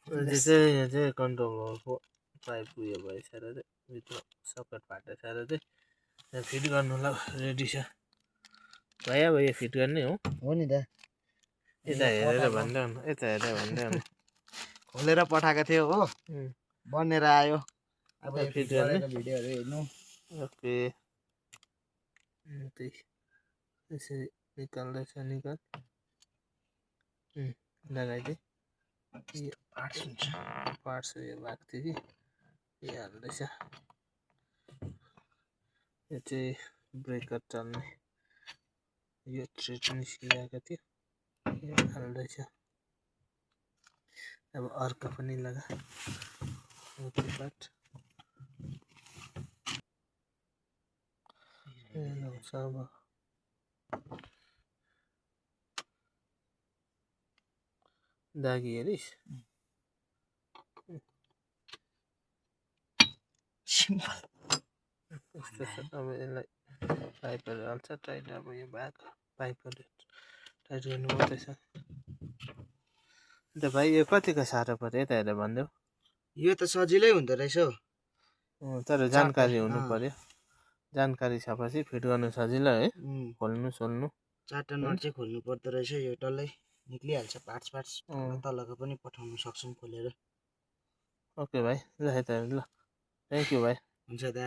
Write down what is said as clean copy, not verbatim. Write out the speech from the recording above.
यहाँ चाहिँ कन्ट्रोलरको पाइप उयो भएछ र चाहिँ भित्र सकेट फाटेछ र चाहिँ यहाँ फिट गर्नुलाई रेडी छ भयो अब यो फिट गर्ने हो नि त यता हेरेर भन्दै हुनु यता हेरेर भन्दै हुनु खोलेर पठाएको थियो हो बनेर आयो अब यो फिट गरेको भिडियोहरू हेर्नु ओके त्यही यसरी निकाल्दैछ निकाल लगाइदिए पार्ट्स उयो भएको थियो कि यो हाल्दैछ यो चाहिँ ब्रेकर चल्ने यो थ्रेड निस्किरहेको थियो यो हाल्दैछ अब अर्को पनि लगा ओके पार्ट अब दागी हेरिस् सिम्पल यस्तो छ अब यसलाई पाइपहरू हाल्छ टाइट अब यो भएको पाइपहरू टाइट गर्नु मात्रै छ अन्त भाइ यो कतिको साह्रो पऱ्यो यता हेरेर भनिदेऊ यो त सजिलै हुँदो रहेछ हौ तर जानकारी हुनु पर्यो जानकारी छपछि फिट गर्नु सजिलो है खोल्नु सोल्नु 4टा नट चाहिँ खोल्नु पर्दो रहेछ यो डल्लै निक्लिहाल्छ पार्ट्स तलको पनि पठाउन सक्छौँ खोलेर ओके भाइ ल यता ल थ्याङ्क यू भाइ हुन्छ दा